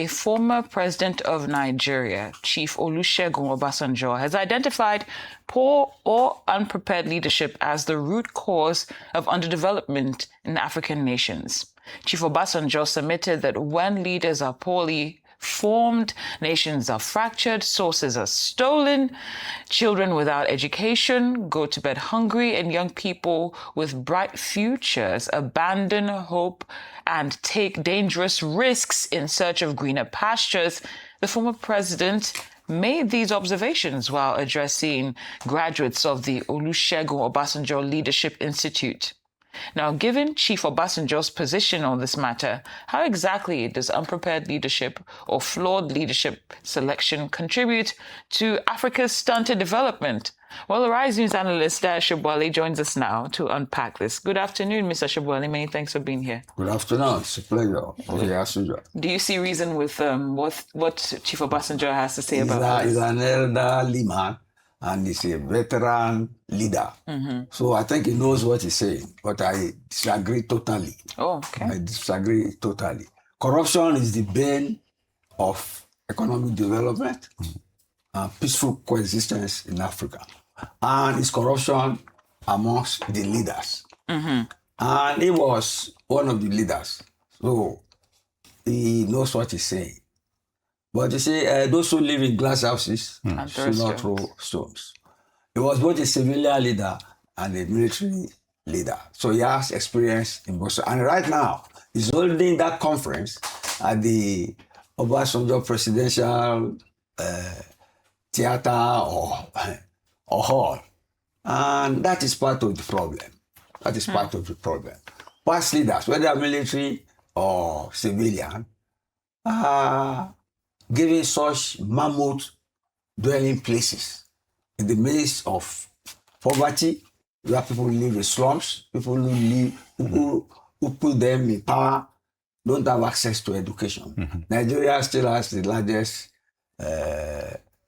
a former president of Nigeria, Chief Olusegun Obasanjo, has identified poor or unprepared leadership as the root cause of underdevelopment in African nations. Chief Obasanjo submitted that when leaders are poorly formed, nations are fractured, sources are stolen, children without education go to bed hungry, and young people with bright futures abandon hope and take dangerous risks in search of greener pastures. The former president made these observations while addressing graduates of the Olusegun Obasanjo Leadership Institute. Now, given Chief Obasanjo's position on this matter, how exactly does unprepared leadership or flawed leadership selection contribute to Africa's stunted development? Well, Arise News analyst Dayo Sobowale joins us now to unpack this. Good afternoon, Mr. Sobowale. Many thanks for being here. Good afternoon. It's a pleasure. Do you see reason with what Chief Obasanjo has to say about this? He's an elderly man, and he's a veteran leader. So I think he knows what he's saying, but I disagree totally. Oh, okay. I disagree totally. Corruption is the bane of economic development and peaceful coexistence in Africa. And it's corruption amongst the leaders. And he was one of the leaders. So he knows what he's saying. But you see, those who live in glass houses should not throw stones. He was both a civilian leader and a military leader. So he has experience in both. And right now, he's holding that conference at the Obasanjo Presidential Theater or hall. And that is part of the problem. That is part of the problem. Past leaders, whether military or civilian, are giving such mammoth dwelling places in the midst of poverty, where people live in slums, people who put them in power don't have access to education. Nigeria still has the largest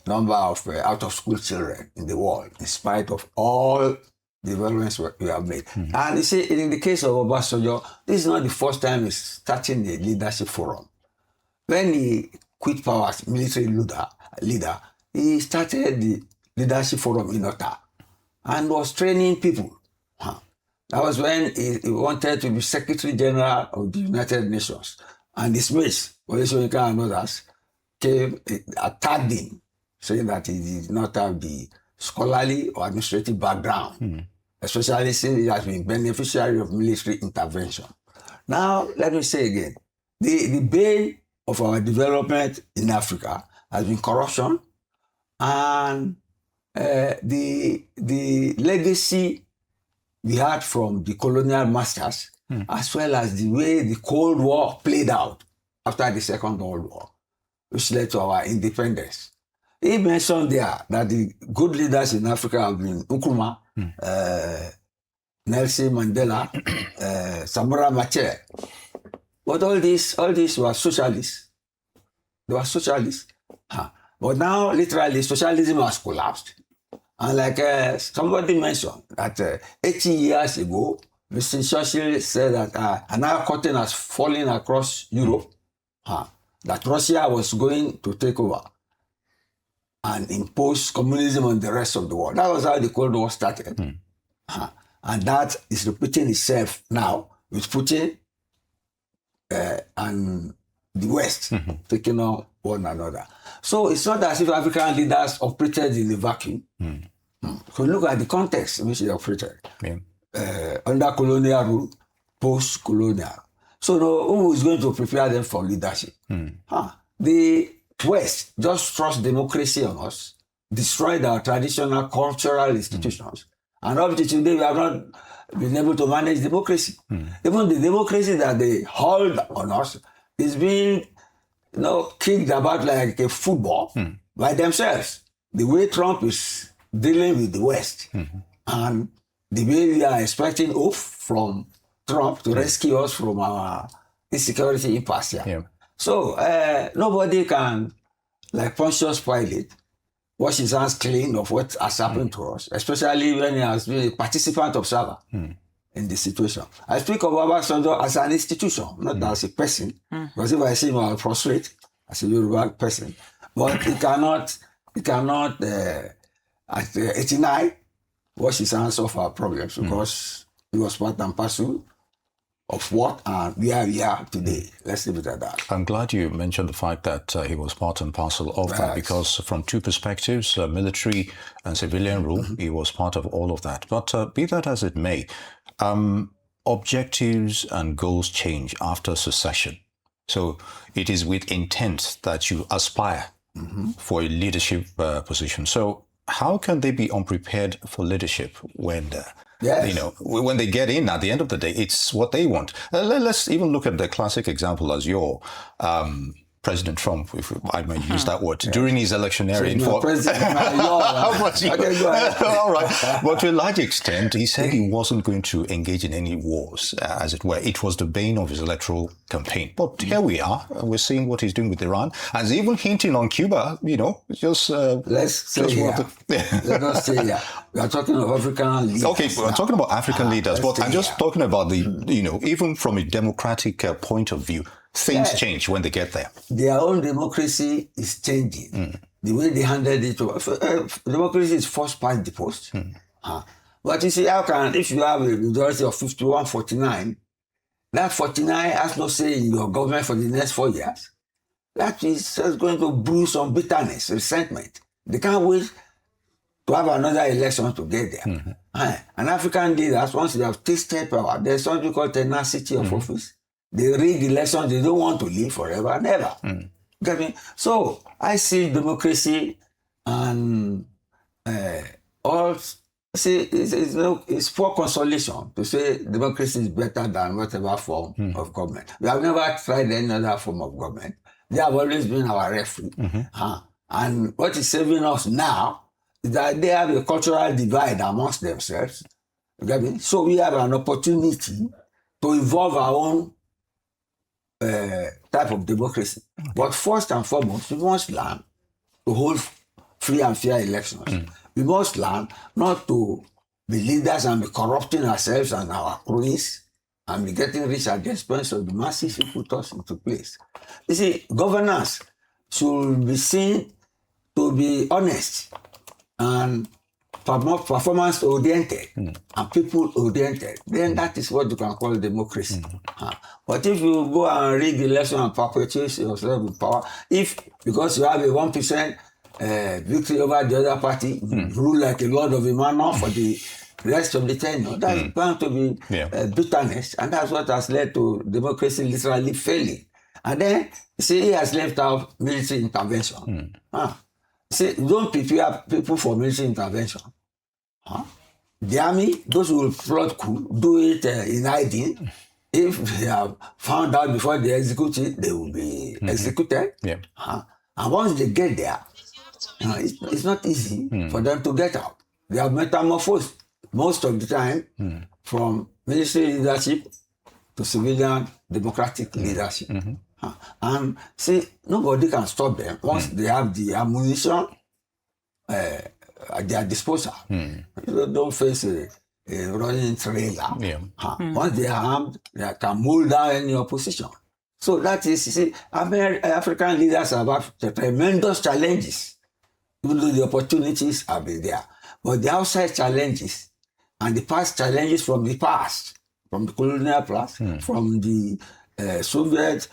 number of out-of-school children in the world, in spite of all the developments we have made. And you see, in the case of Obasanjo, this is not the first time he's starting a leadership forum. When he quit power as military leader, he started the leadership forum in Ota and was training people. That was when he wanted to be Secretary General of the United Nations. And his mates, Olusegun and others, attacked him, saying that he did not have the scholarly or administrative background, especially since he has been beneficiary of military intervention. Now, let me say again, the bane of our development in Africa has been corruption, and the legacy we had from the colonial masters, as well as the way the Cold War played out after the Second World War, which led to our independence. He mentioned there that the good leaders in Africa have been Nkrumah, Nelson Mandela, Samora Machel. But all these were socialists. They were socialists. But now, literally, socialism has collapsed. And like somebody mentioned, that 80 years ago, Mr. Churchill said that an iron curtain has fallen across Europe, that Russia was going to take over and impose communism on the rest of the world. That was how the Cold War started. And that is repeating itself now with Putin and the West taking on one another. So it's not as if African leaders operated in a vacuum. So look at the context in which they operated. Under colonial rule, post-colonial. So who is going to prepare them for leadership? The West just thrust democracy on us, destroyed our traditional cultural institutions. And up to today, we have not been able to manage democracy. Even the democracy that they hold on us is being kicked about like a football by themselves. The way Trump is dealing with the West and the way we are expecting hope from Trump to rescue us from our insecurity impasse here. So nobody can, like Pontius Pilate, wash his hands clean of what has happened to us, especially when he has been a participant observer in the situation. I speak of Obasanjo as an institution, not as a person, because if I see him, I'll prostrate. as a Yoruba person. But he cannot, at 89, wash his hands off our problems because he was part and parcel of what and where we are today. Let's leave it at that. I'm glad you mentioned the fact that he was part and parcel of that, because from two perspectives, military and civilian rule, he was part of all of that. But be that as it may, objectives and goals change after secession. So it is with intent that you aspire for a leadership position. So how can they be unprepared for leadership when when they get in? At the end of the day, it's what they want. Let's even look at the classic example as your President Trump, if I may use that word, during his electioneering. How much? Okay, go ahead. All right. But to a large extent, he said he wasn't going to engage in any wars, as it were. It was the bane of his electoral campaign. But here we are. We're seeing what he's doing with Iran, and he's even hinting on Cuba. Just let's say let us say we are talking of African leaders. Okay, we're talking about African leaders, but I'm just talking about the even from a democratic point of view. Things change when they get there. Their own democracy is changing. The way they handled it. Democracy is first past the post. But you see, if you have a majority of 51-49, that 49 has no say in your government for the next 4 years. That is just going to brew some bitterness, resentment. They can't wait to have another election to get there. And African leaders, once they have tasted power, there's something called tenacity of office. They rig elections, they don't want to live forever and ever. Get me? So I see democracy and it's poor consolation to say democracy is better than whatever form of government. We have never tried any other form of government. They have always been our refuge. And what is saving us now is that they have a cultural divide amongst themselves. Get me? So we have an opportunity to evolve our own type of democracy. But first and foremost, we must learn to hold free and fair elections. We must learn not to be leaders and be corrupting ourselves and our cronies and be getting rich at the expense of the masses who put us into place. You see, governance should be seen to be honest and performance-oriented and people-oriented. Then that is what you can call democracy. But if you go and rig election and perpetuate yourself in power, because you have a 1% victory over the other party, rule like a lord of Emmanuel for the rest of the tenure, that's bound to be bitterness, and that's what has led to democracy literally failing. And then, see, he has left out military intervention. See, don't prepare people for military intervention. The army, those who will plot coup, do it in hiding. If they are found out before they execute it, they will be executed. And once they get there, it's not easy for them to get out. They have metamorphosed most of the time from military leadership to civilian democratic leadership. And see, nobody can stop them once they have the ammunition at their disposal. Don't face a running trailer. Once they are armed, they can mold down any opposition. So that is, you see, African leaders have tremendous challenges, even though the opportunities have been there. But the outside challenges and the past challenges from the past, from the colonial past, from the Soviet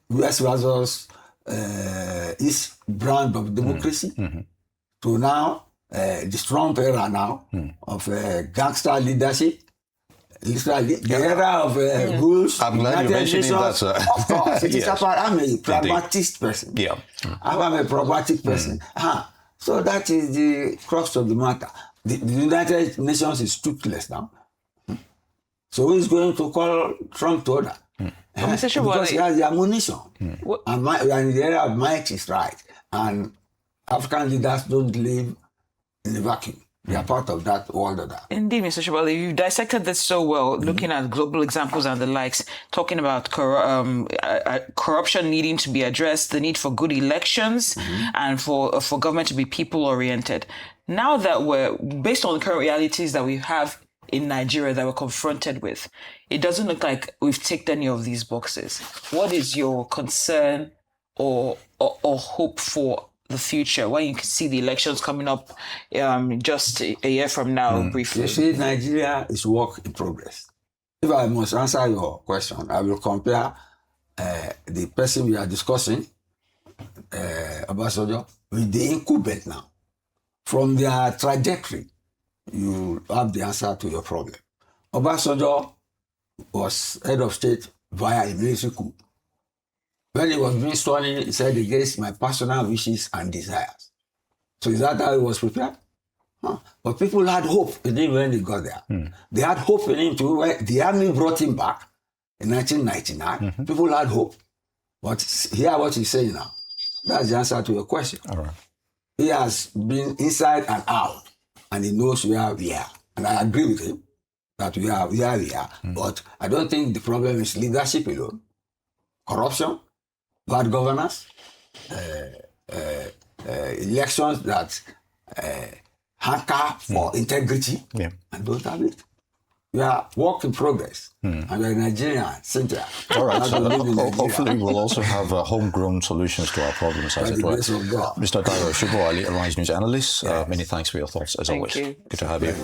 US versus East brand of democracy to now the Trump era now of gangster leadership. Literally, the era of rules. I'm glad you mentioned that, sir. Of course, it is about, I'm a pragmatist person. I'm a pragmatic person. So that is the crux of the matter. The United Nations is toothless now. So who is going to call Trump to order? Because he has the ammunition. And the area of might is right. And African leaders don't live in a vacuum. They are part of that world order. Indeed, Mr. Sobowale, you dissected this so well, looking at global examples and the likes, talking about corruption needing to be addressed, the need for good elections, and for government to be people-oriented. Now that we're, based on the current realities that we have in Nigeria that we're confronted with, it doesn't look like we've ticked any of these boxes. What is your concern or hope for the future when you can see the elections coming up just a year from now, briefly? You see, Nigeria is work in progress. If I must answer your question, I will compare the person we are discussing, Obasanjo, with the incumbent now. From their trajectory, you have the answer to your problem. Obasanjo was head of state via a military coup. When he was being sworn in, he said, against my personal wishes and desires. So is that how he was prepared? Huh. But people had hope in him when he got there. They had hope in him too. When the army brought him back in 1999. People had hope. But hear what he's saying now. That's the answer to your question. All right. He has been inside and out, and he knows where we are. And I agree with him that we are where we are. But I don't think the problem is leadership alone. Corruption, bad governance, elections that hanker for integrity, and don't have it. We are work in progress, and we're Nigerian, Cynthia. All right, so hopefully we'll also have homegrown solutions to our problems, as it were. Mr. Dayo, Sobowale, Arise News analyst, many thanks for your thoughts, as always. You. Good to have you.